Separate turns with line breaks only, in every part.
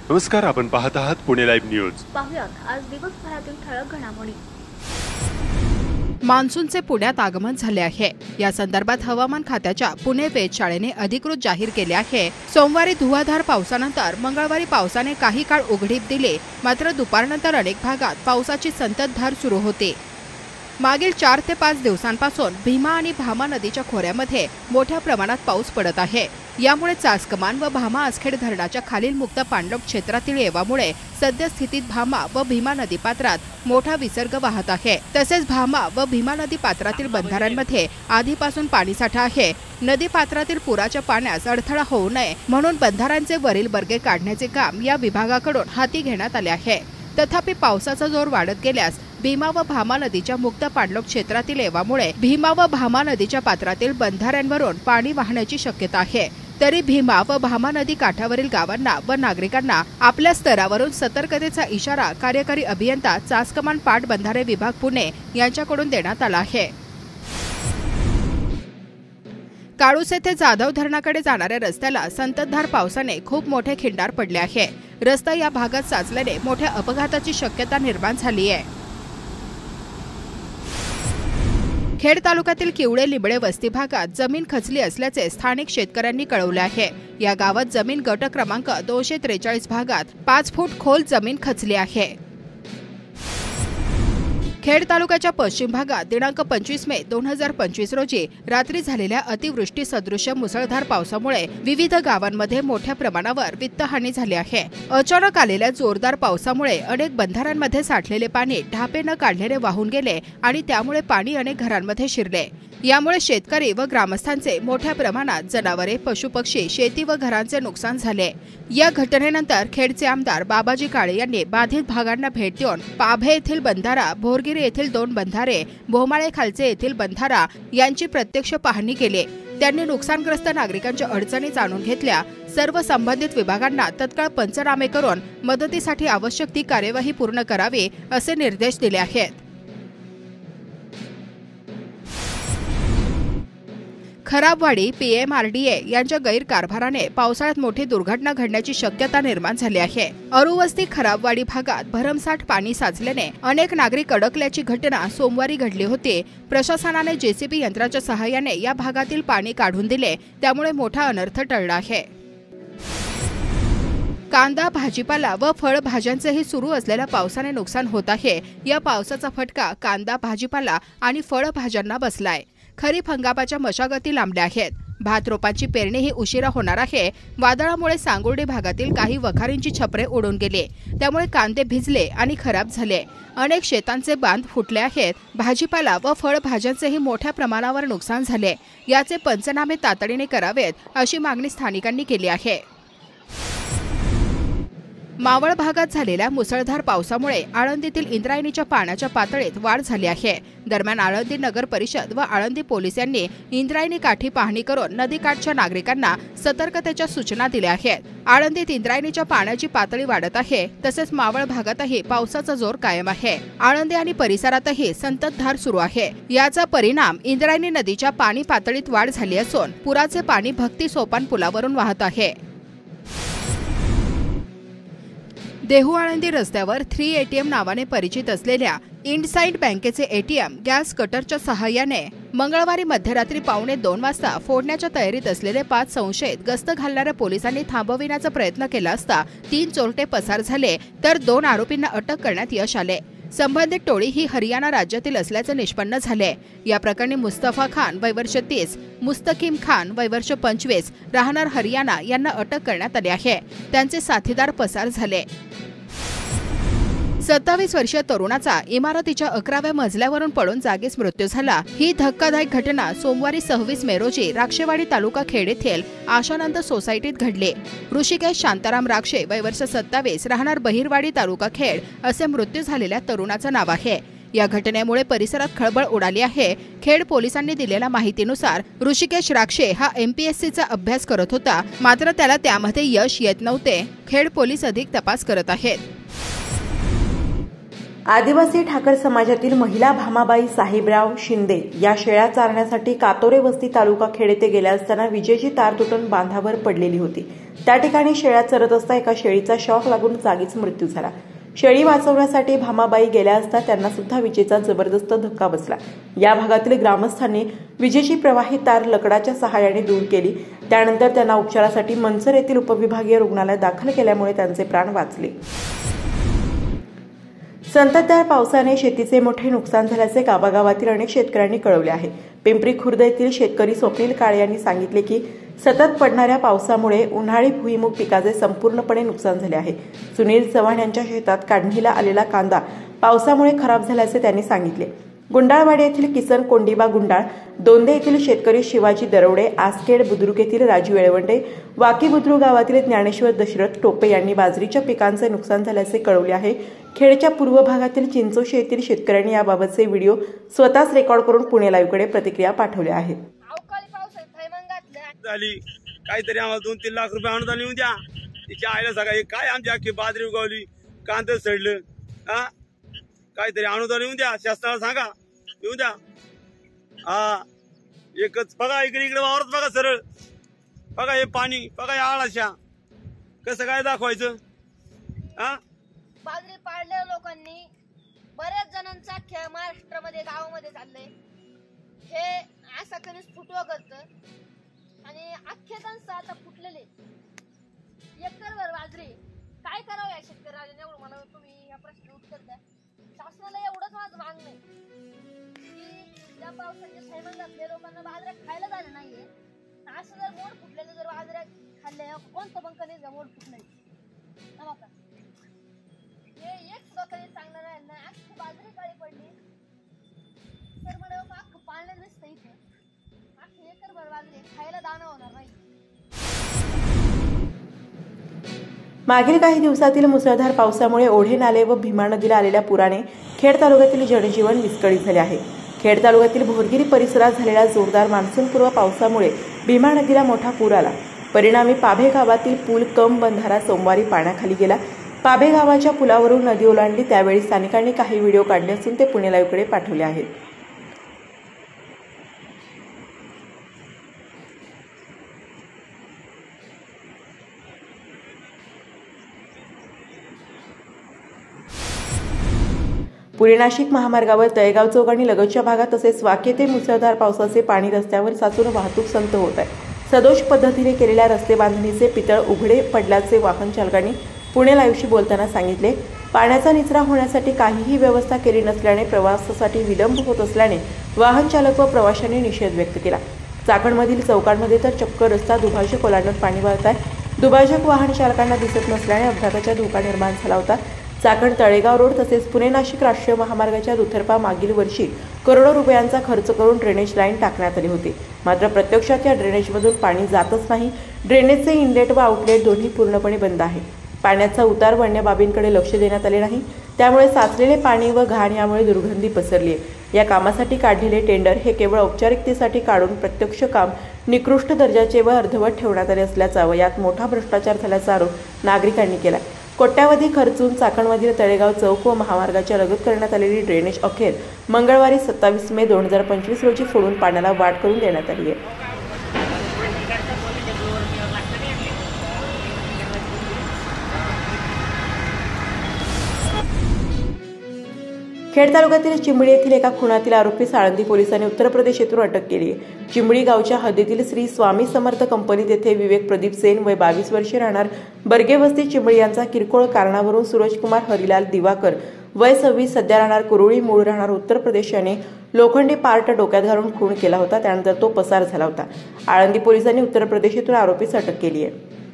नमस्कार, आपण पाहत आहात पुणे लाईव्ह न्यूज।
पाहुयात आज दिवसभरातील ठळक घडामोडी।
मान्सूनचे पुण्यात आगमन झाले आहे। या संदर्भात हवामान खात्याच्या पुणे वेधशाळेने अधिकृत जाहीर केले आहे। सोमवारी धुवाधार पावसानंतर मंगळवारी पावसाने काही काळ उघडीप दिली, मात्र दुपारनंतर अनेक भागात पावसाची संततधार सुरू होती। मागील 4 ते 5 दिवसांपासून भीमा आणि भामा नदीच्या खोऱ्यामध्ये मोठ्या प्रमाणात पाऊस पडत आहे। यामुळे चासकमान व भामा आसखेड धरणाच्या खालील मुक्त पाणलोट क्षेत्रातील येवामुळे सद्यस्थितीत भामा व भीमा नदीपात्रात मोठा विसर्ग वाहत आहे। तसेच भामा व भीमा नदीपात्रातील बंधाऱ्यांमध्ये आधीपासून पाणीसाठा आहे। नदीपात्रातील पुराच्या पाण्यास अडथळा होऊ नये म्हणून बंधाऱ्यांचे वरील बर्गे काढण्याचे काम या विभागाकडून हाती घेण्यात आले आहे। तथापि पावसाचा जोर वाढत गेल्यास भीमा व भामा नदीच्या मुक्त पाणलोट क्षेत्रातील येवामुळे भीमा व भामा नदीच्या पात्रातील बंधाऱ्यांवरून पाणी वाहण्याची शक्यता आहे। तरी भीमा व भामा नदी काठावरील गावांना व नागरिकांना आपल्या स्तरावरून सतर्कतेचा इशारा कार्यकारी अभियंता चासकमान पाटबंधारे विभाग पुणे यांच्याकडून देण्यात आला आहे। काळूस येथे जाधव धरणाकडे जाणाऱ्या रस्त्याला संततधार पावसाने खूप मोठे खिंडार पडले आहे। रस्ता या भागात साचल्याने मोठ्या अपघाताची शक्यता निर्माण झाली आहे। खेड तालुक्यातील किवडे लिंबडे वस्ती भागात जमीन खचली असल्याचे स्थानिक शेतकऱ्यांनी कळवले आहे। या गावात जमीन गट क्रमांक 243 भागात 5 फूट खोल जमीन खचली आहे। खेड तालुक्याच्या पश्चिम भागात दिनांक 25 मे 2025 रोजी रात्री झालेल्या अतिवृष्टी सदृश्य मुसळधार पावसामुळे विविध गावांमध्ये मोठ्या प्रमाणावर वित्तहानी झाली आहे। अचानक आलेल्या जोरदार पावसामुळे अनेक बंधाऱ्यांमध्ये साठलेले पाणी ढापे न काढलेले वाहून गेले आणि त्यामुळे पाणी अनेक घरांमध्ये शिरले। यामुळे शेतकरी व ग्रामस्थांचे मोठ्या प्रमाणात जनावरे, पशुपक्षी, शेती व घरांचे नुकसान झाले। या घटनेनंतर खेडचे आमदार बाबाजी काळे यांनी बाधित भागांना भेट देऊन पाभे येथील बंधारा, भोरगिरी येथील 2 बंधारे, बोहमाळे खालचे येथील बंधारा यांची प्रत्यक्ष पाहणी केली। त्यांनी नुकसानग्रस्त नागरिकांच्या अडचणी जाणून घेतल्या। सर्व संबंधित विभागांना तत्काळ पंचनामे करून मदतीसाठी आवश्यक ती कार्यवाही पूर्ण करावी असे निर्देश दिले आहेत। खराबवाडी पीएमआरडीए यांच्या गैरकारभाराने पावसाळ्यात मोठी दुर्घटना घडण्याची शक्यता निर्माण झाली आहे। अरुवस्ती खराबवाडी भागात भरमसाठ पाणी साचल्याने अनेक नागरिक अडकल्याची घटना सोमवारी घडली होती। प्रशासनाने जेसीबी यंत्राच्या सहाय्याने या भागातील पाणी काढून दिले, त्यामुळे मोठा अनर्थ टळला आहे। कांदा, भाजीपाला व फळभाज्यांचेही सुरू असलेल्या पावसाने नुकसान होत आहे। या पावसाचा फटका कांदा, भाजीपाला आणि फळभाज्यांना बसलाय। खरीप हंगामाच्या मशागती लांबल्या आहेत। भात रोपांची पेरणीही उशिरा होणार आहे। वादळामुळे सांगोर्डी भागातील काही वखारींची छपरे उडून गेली, त्यामुळे कांदे भिजले आणि खराब झाले। अनेक शेतांचे बांध फुटले आहेत। भाजीपाला व फळभाज्यांचेही मोठ्या प्रमाणावर नुकसान झाले। याचे पंचनामे तातडीने करावेत अशी मागणी स्थानिकांनी केली आहे। मावळ भागात झालेल्या मुसळधार पावसामुळे आळंदीतील इंद्रायणीच्या पाण्याच्या पातळीत वाढ झाली आहे। दरम्यान आळंदी नगर परिषद व आळंदी पोलीस यांनी इंद्रायणी काठी पाहणी करून नदीकाठच्या नागरिकांना सतर्कतेच्या सूचना दिल्या आहेत। आळंदीत इंद्रायणीच्या पाण्याची पातळी वाढत आहे, तसेच मावळ भागातही पावसाचा जोर कायम आहे। आळंदी आणि परिसरातही संततधार सुरू आहे। याचा परिणाम इंद्रायणी नदीच्या पाणी पातळीत वाढ झाली असून पुराचे पाणी भक्ती सोपान पुलावरून वाहत आहे। देहू आळंदी रस्त्यावर 3 ATM नावाने परिचित असलेल्या इंडसाइंड बँकेचे ATM गॅस कटरच्या सहाय्याने मंगळवारी मध्यरात्री 1:15 वाजता फोडण्याच्या तयारीत असलेले 5 संशयित गस्त घालणाऱ्या पोलिसांनी थांबविण्याचा प्रयत्न केला असता 3 चोरटे पसार झाले, तर 2 आरोपींना अटक करण्यात यश आले। संबंधित टोळी ही हरियाणा राज्यातील असल्याचे निष्पन्न झाले। या प्रकरणी मुस्तफा खान वय वर्ष 30, मुस्तकीम खान वय वर्ष 25 राहणार हरियाणा यांना अटक करण्यात आली आहे। त्यांचे साथीदार पसार झाले। 27 वर्षीय तरुणाचा इमारतीच्या 11व्या मजल्यावरून पडून जागीच मृत्यू झाला। ही धक्कादायक घटना सोमवारी 26 मे रोजी राक्षेवाडी तालुका खेड येथील आशानंद सोसायटीत घडली। ऋषिकेश शांताराम राक्षे वय वर्ष 27 राहणार बहिरवाडी तालुका खेड असे मृत्यू झालेल्या तरुणाचं नाव आहे। या घटनेमुळे परिसरात खळबळ उडाली आहे। खेड पोलिसांनी दिलेल्या माहितीनुसार ऋषिकेश राक्षे हा MPSCचा अभ्यास करत होता, मात्र त्याला त्यामध्ये यश येत नव्हते। खेड पोलीस अधिक तपास करत आहेत।
आदिवासी ठाकर समाजातील महिला भामाबाई साहेबराव शिंदे या शेळ्या चारण्यासाठी कातोरे वस्ती तालुका खेड येथे गेल्या असताना विजेची तार तुटून बांधावर पडलेली होती। त्या ठिकाणी शेळ्या चरत असता एका शेळीचा शॉक लागून जागीच मृत्यू झाला। शेळी वाचवण्यासाठी भामाबाई गेल्या असता त्यांना सुद्धा विजेचा जबरदस्त धक्का बसला। या भागातील ग्रामस्थांनी विजेची प्रवाहित तार लकडाच्या सहाय्याने दूर केली। त्यानंतर त्यांना उपचारासाठी मनसर येथील उपविभागीय रुग्णालयात दाखल केल्यामुळे त्यांचे प्राण वाचले। संततधार पावसाने शेतीचे मोठे नुकसान झाल्याचे गावागावातील अनेक शेतकऱ्यांनी कळवले आहे। पिंपरी खुर्द येथील शेतकरी स्वप्नील काळे यांनी सांगितले की सतत पडणाऱ्या पावसामुळे उन्हाळी भुईमूग पिकाचे संपूर्णपणे नुकसान झाले आहे। सुनील चव्हाण यांच्या शेतात काढणीला आलेला कांदा पावसामुळे खराब झाल्याचे त्यांनी सांगितले। गुंडाळवाडी येथील किसन कोंडिबा गुंडाळ, दोंदे येथील शेतकरी शिवाजी दरवडे, आसखेड बुद्रुक येथील राजू येळवंडे, वाकी बुद्रुक गावातील ज्ञानेश्वर दशरथ टोपे यांनी बाजरीच्या पिकांचे नुकसान झाल्याचे कळवले आहे। खेडच्या पूर्व भागातील चिंचोशी येथील शेतकऱ्यांनी याबाबतचे व्हिडिओ स्वतःच रेकॉर्ड करून पुणे लाईव्हकडे प्रतिक्रिया पाठवल्या आहेत।
काहीतरी आम्हाला 2-3 लाख रुपये अनुदान येऊन द्या। तिच्या आईला सगळं काय आमची अख्खी बाजरी उगवली, कांदे सडलं, काहीतरी अनुदान येऊन द्या, शासनाला सांगा येऊन द्या। एकच बघा, इकडे वावरत बघा, सरळ बघा, हे पाणी बघा, या आळाशा कसं काय दाखवायचं।
बाजरी पाडल्या लोकांनी बऱ्याच जणांचा अख्ख्या महाराष्ट्रामध्ये गावामध्ये चाललंय। हे असं कधीच फुटवा करत आणि अख्खे कणस आता फुटलेले एकरभर बाजरी काय करावं या शेतकऱ्याला, एवढं मला तुम्ही या प्रश्न उत्तर द्या। शासनाला एवढंच माझं मागणं आहे की त्या पावसाच्या सैमंगातल्या लोकांना बाजऱ्या खायला झालं नाहीये। असं जर मोड फुटलेलं जर बाजऱ्या खाल्ल्या, कोणतं पण कधीच मोड फुटलंय नका, हे एक सुद्धा कधी चांगलं राहिलं नाही। अख्खी बाजरी काळी पडली तर म्हणून अख्खं पाळलं नसतं इथं, अख्खी एकरभर बाजरी खायला दाणं होणार नाही।
मागील काही दिवसातील मुसळधार पावसामुळे ओढे नाले व भीमा नदीला आलेल्या पुराने खेड तालुक्यातील जनजीवन विस्कळीत झाले आहे। खेड तालुक्यातील भोरगिरी परिसरात झालेल्या जोरदार मान्सूनपूर्व पावसामुळे भीमा नदीला मोठा पूर आला। परिणामी पाभे गावातील पूल कम बंधारा सोमवारी पाण्याखाली गेला। पाभे गावाच्या पुलावरून नदी ओलांडली, त्यावेळी स्थानिकांनी काही व्हिडिओ काढले असून ते पुणे लाईव्हकडे पाठवले आहेत। पुणे नाशिक महामार्गावर तळेगाव चौक आणि लगतच्या भागात तसेच वाकी ते मुसळधार पावसाचे पाणी रस्त्यावर साचून वाहतूक संथ होत आहे। सदोष पद्धतीने केलेल्या रस्ते बांधणीचे पितळ उघडे पडल्याचे वाहन चालकांनी पुणे लाईव्हशी बोलताना सांगितले। पाण्याचा निचरा होण्यासाठी काहीही व्यवस्था केली नसल्याने प्रवासासाठी विलंब होत असल्याने वाहन चालक व प्रवाशांनी निषेध व्यक्त केला। चाकणमधील चौकांमध्ये तर चक्क रस्ता दुभाजक ओलांडून पाणी वाहत आहे। दुभाजक वाहन चालकांना दिसत नसल्याने अपघाताचा धोका निर्माण झाला होता। चाकण तळेगाव रोड तसेच पुणे नाशिक राष्ट्रीय महामार्गाच्या दुतर्फा मागील वर्षी करोडो रुपयांचा खर्च करून ड्रेनेज लाईन टाकण्यात आली होती, मात्र प्रत्यक्षात या ड्रेनेजमधून पाणी जातच नाही। ड्रेनेजचे इनलेट व आउटलेट दोन्ही पूर्णपणे बंद आहे। पाण्याचा उतार व अन्य बाबींकडे लक्ष देण्यात आले नाही, त्यामुळे साचलेले पाणी व घाण यामुळे दुर्गंधी पसरली आहे। या कामासाठी काढलेले टेंडर हे केवळ औपचारिकतेसाठी काढून प्रत्यक्ष काम निकृष्ट दर्जाचे व अर्धवट ठेवण्यात आले असल्याचा व यात मोठा भ्रष्टाचार झाल्याचा आरोप नागरिकांनी केला। कोट्यावधी खर्चून चाकणमधील तळेगाव चौक व महामार्गाच्या लगत करण्यात आलेली ड्रेनेज अखेर मंगळवारी 27 मे 2025 रोजी फोडून पाण्याला वाट करून देण्यात आली आहे। खेड तालुक्यातील चिंबळी येथील एका खुनातील आरोपीस आळंदी पोलिसांनी उत्तर प्रदेश येथून अटक केली आहे। चिंबळी गावच्या हद्दीतील श्री स्वामी समर्थ कंपनीत येथे विवेक प्रदीप सेन वय 22 वर्षे राहणार बर्गे वस्ती चिंबळी यांचा किरकोळ कारणावरून सूरजकुमार हरिलाल दिवाकर वय 26 सध्या राहणार कुरुळी मूळ राहणार उत्तर प्रदेश याने लोखंडी पार्ट डोक्यात घालून खून केला होता। त्यानंतर तो पसार झाला होता। आळंदी पोलिसांनी उत्तर प्रदेश येथून आरोपीस अटक केली आहे।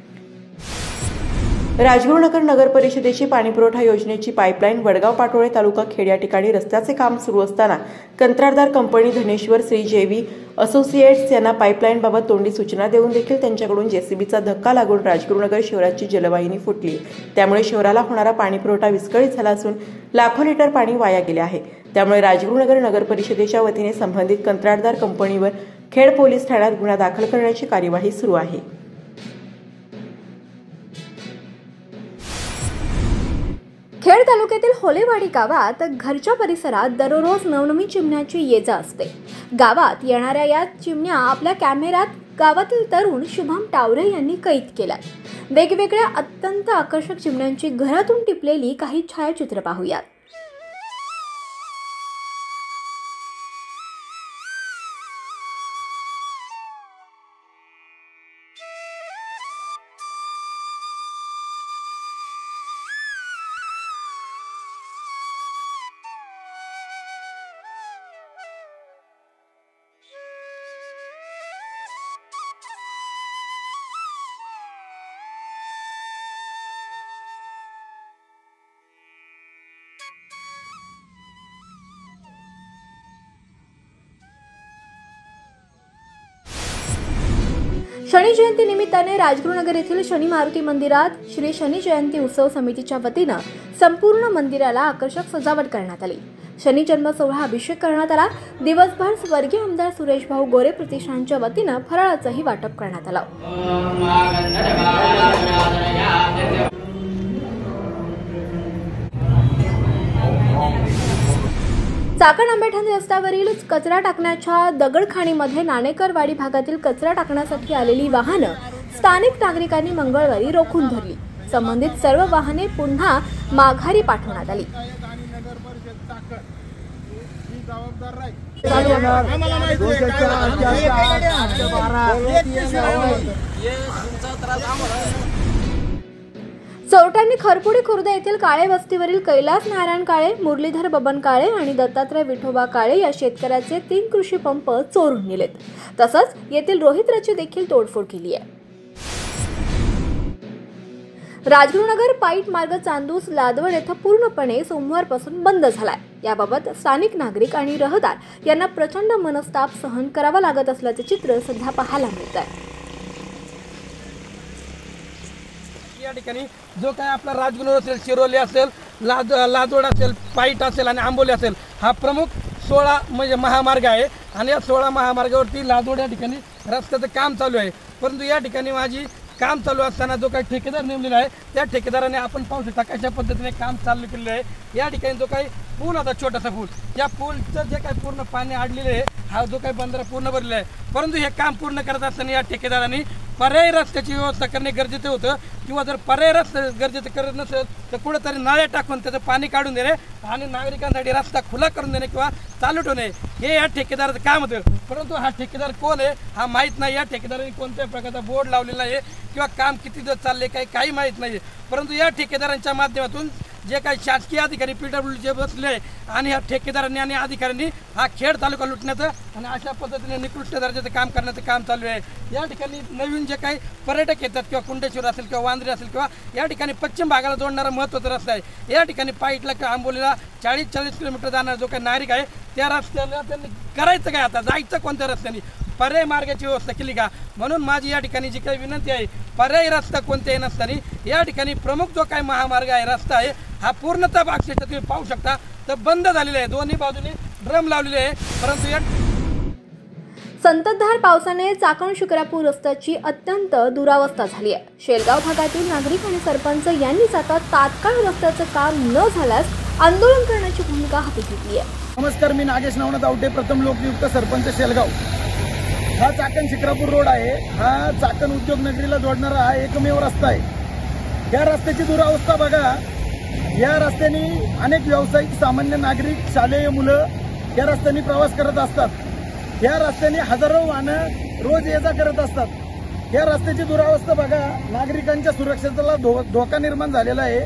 राजगुरुनगर नगर परिषदेची पाणीपुरवठा योजनेची पाईपलाईन वडगाव पाटोळे तालुका खेड या ठिकाणी रस्त्याचे काम सुरू असताना कंत्राटदार कंपनी धनेश्वर श्री जेवी असोसिएट्स यांना पाईपलाईनबाबत तोंडी सूचना देऊन देखील त्यांच्याकडून जेसीबीचा धक्का लागून राजगुरुनगर शहराची जलवाहिनी फुटली। त्यामुळे शहराला होणारा पाणीपुरवठा विस्कळीत झाला असून लाखो लिटर पाणी वाया गेले आहे। त्यामुळे राजगुरुनगर नगर परिषदेच्या वतीने संबंधित कंत्राटदार कंपनीवर खेड पोलीस ठाण्यात गुन्हा दाखल करण्याची कार्यवाही सुरू आहे।
खेड तालुक्यातील होलेवाडी गावात घरच्या परिसरात दररोज नवनवीन चिमण्याची ये-जा असते. गावात येणाऱ्या या चिमण्या आपल्या कॅमेऱ्यात गावातील तरुण शुभम टावरे यांनी कैद केला. वेगवेगळ्या अत्यंत आकर्षक चिमण्यांची घरातून टिपलेली काही छायाचित्र पाहूयात. शनी जयंती निमित्ताने राजगुरुनगर येथील शनी मारुती मंदिरात श्री शनी जयंती उत्सव समितीच्या वतीनं संपूर्ण मंदिराला आकर्षक सजावट करण्यात आली. शनी जन्म सोहळा अभिषेक करण्यात आला. दिवसभर स्वर्गीय आमदार सुरेश भाऊ गोरे प्रतिष्ठानच्या वतीनं फराळाचंही वाटप करण्यात आलं. चाकण आंबेठाण रस्त्यावरील कचरा टाकण्याच्या दगडखाणीमध्ये नाणेकरवाडी भागातील कचरा टाकण्यासाठी आलेली वाहनं स्थानिक नागरिकांनी मंगळवारी रोखून धरली. संबंधित सर्व वाहने पुन्हा माघारी पाठवण्यात आली. चोरट्यांनी खरपुडी खुर्द येथील काळे वस्तीवरील कैलास नारायण काळे, मुरलीधर बबन काळे आणि दत्तात्रय विठोबा काळे या शेतकऱ्याचे 3 कृषी पंप चोरून नेलेत. तसंच येथील रोहित्राची देखील तोडफोड केली आहे. राजगुरुनगर पाईट मार्ग चांदूस लादवड येथे पूर्णपणे सोमवारपासून बंद झालाय. याबाबत स्थानिक नागरिक आणि रहदार यांना प्रचंड मनस्ताप सहन करावा लागत असल्याचे चित्र सध्या पाहायला मिळत आहे.
या ठिकाणी जो काय आपला राजगुरुनगर असेल, शिरोली असेल, लादवड असेल, पाईट असेल आणि आंबोली असेल, हा प्रमुख 16 म्हणजे महामार्ग आहे. आणि या 16 महामार्गावरती लादवड या ठिकाणी रस्त्याचं काम चालू आहे. परंतु या ठिकाणी माझी काम चालू असताना जो काही ठेकेदार नेमलेला आहे त्या ठेकेदाराने आपण पाहू शकता कशा पद्धतीने काम चालू केलेलं आहे. या ठिकाणी जो काही पूल होता, छोटासा पूल, या पूलचं जे काही पूर्ण पाणी अडलेलं आहे, हा जो काही बंधारा पूर्ण भरलेला आहे. परंतु हे काम पूर्ण करत असताना या ठेकेदारांनी पर्यायी रस्त्याची व्यवस्था करणे गरजेचं होतं, किंवा जर पर्यायी रस्ता गरजेचं करत नसेल तर कुठेतरी नाळे टाकून त्याचं पाणी काढून देणे आणि नागरिकांसाठी रस्ता खुला करून देणे किंवा चालू ठेवणे हे या ठेकेदाराचं काम होतं. परंतु हा ठेकेदार कोण आहे हा माहीत नाही. या ठेकेदारांनी कोणत्याही प्रकारचा बोर्ड लावलेला आहे किंवा काम किती दिवस चालले काही माहीत नाही. परंतु या ठेकेदारांच्या माध्यमातून जे काही शासकीय अधिकारी PWDचे बसले आणि या ठेकेदारांनी आणि अधिकाऱ्यांनी हा खेड तालुका लुटण्याचं आणि अशा पद्धतीने निकृष्ट दर्जाचं काम करण्याचं काम चालू आहे. या ठिकाणी नवीन जे काही पर्यटक येतात किंवा कुंडेश्वर असेल किंवा वांद्रे असेल किंवा या ठिकाणी पश्चिम भागाला जोडणारा महत्त्वाचा रस्ता आहे. या ठिकाणी पाईटला किंवा आंबोलीला 40-40 किलोमीटर जाणारा जो काही नागरिक आहे त्या रस्त्याला त्यांनी करायचं काय, आता जायचं कोणत्या रस्त्याने, पर्यायी मार्गाची व्यवस्था केली का? म्हणून माझी या ठिकाणी जी काही विनंती आहे, पर्यायी रस्ता कोणत्याही नसताना या ठिकाणी प्रमुख जो काही महामार्ग आहे, रस्ता आहे, हा पूर्णतः अक्षरशः तुम्ही पाहू शकता तर बंद झालेला आहे. दोन्ही बाजूने ड्रम लावलेले आहे. परंतु या
संततधार पावसाने चाकण शिक्रापूर रस्त्याची अत्यंत दुरावस्था झाली आहे. शेलगाव भागातील नागरिक आणि सरपंच यांनीच आता तात्काळ रस्त्याचं काम न झाल्यास आंदोलन करण्याची भूमिका हाती घेतली आहे.
नमस्कार, मी नागेश नवनाथ आवटे, प्रथम लोकनियुक्त सरपंच शेलगाव. हा चाकण शिक्रापूर रोड आहे. हा चाकण उद्योग नगरीला जोडणारा हा एकमेव रस्ता आहे. या रस्त्याची दुरावस्था बघा. या रस्त्याने अनेक व्यावसायिक, सामान्य नागरिक, शालेय मुलं या रस्त्याने प्रवास करत असतात. या रस्त्याने हजारो वाहनं रोज ये जा करत असतात. या रस्त्याची दुरावस्था बघा. नागरिकांच्या सुरक्षेला धोका निर्माण झालेला आहे.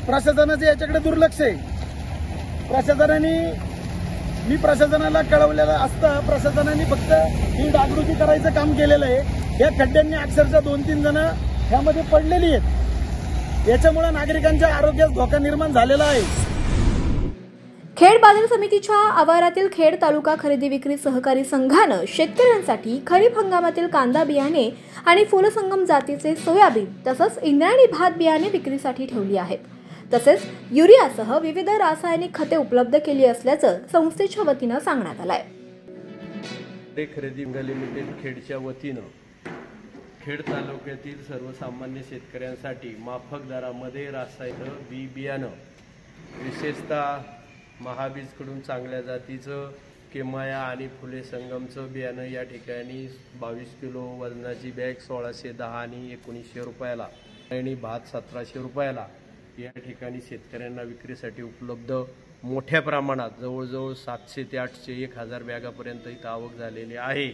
प्रशासनाचं याच्याकडे दुर्लक्ष आहे. मी प्रशासनाला कळवलेलं असता प्रशासनाने फक्त ही डागडुजी करायचं काम केलेलं आहे. या खड्ड्यांनी अक्षरशः 2-3 जण यामध्ये पडलेली आहेत. याच्यामुळे नागरिकांच्या आरोग्यास धोका निर्माण झालेला आहे.
खेड बाजार समितीच्या आवारातील खेड तालुका खरेदी विक्री सहकारी संघानं शेतकऱ्यांसाठी खरीप हंगामातील कांदा बियाणे आणि फुलसंगम जातीचे सोयाबीन तसंच इंद्रायणी भात बियाणे विक्रीसाठी ठेवली आहेत. तसेच युरियासह विविध रासायनिक खते उपलब्ध केली असल्याचं संस्थेच्या वतीनं सांगण्यात आलं आहे.
खरेदी लिमिटेड खेडच्या वतीनं खेड तालुक्यातील सर्वसामान्य शेतकऱ्यांसाठी माफक दरामध्ये रासायनिक बी बियाणं विशेषतः महाबीजकडून चांगल्या जातीचं केमाया आणि फुले संगमचं बियाणं या ठिकाणी 22 किलो वजनाची बॅग 1610 आणि 1900 रुपयाला आणि भात 1700 रुपयाला या ठिकाणी शेतकऱ्यांना विक्रीसाठी उपलब्ध मोठ्या प्रमाणात जवळजवळ 700 ते 800 1000 बॅगापर्यंत इथं आवक झालेली आहे।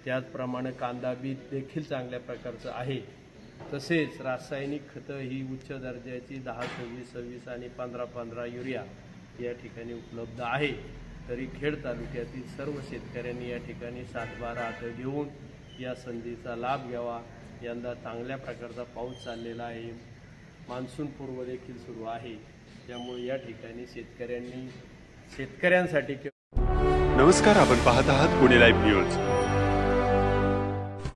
त्याचप्रमाणे कांदा बी देखील चांगल्या प्रकारचं आहे। तसेच रासायनिक खतं ही उच्च दर्जाची 10, 26, 26 आणि 15, 15 युरिया या ठिकाणी उपलब्ध आहे। तरी खेड तालुक्यातील सर्व शेतकऱ्यांनी या ठिकाणी 7-12 हात घेऊन या संधीचा लाभ घ्यावा। यंदा चांगल्या प्रकारचा पाऊस चाललेला आहे, मान्सून पूर्व देखील सुरू आहे, त्यामुळे या ठिकाणी शेतकऱ्यांसाठी
नमस्कार, आपण पाहत आहात पुणे लाईव्ह न्यूज।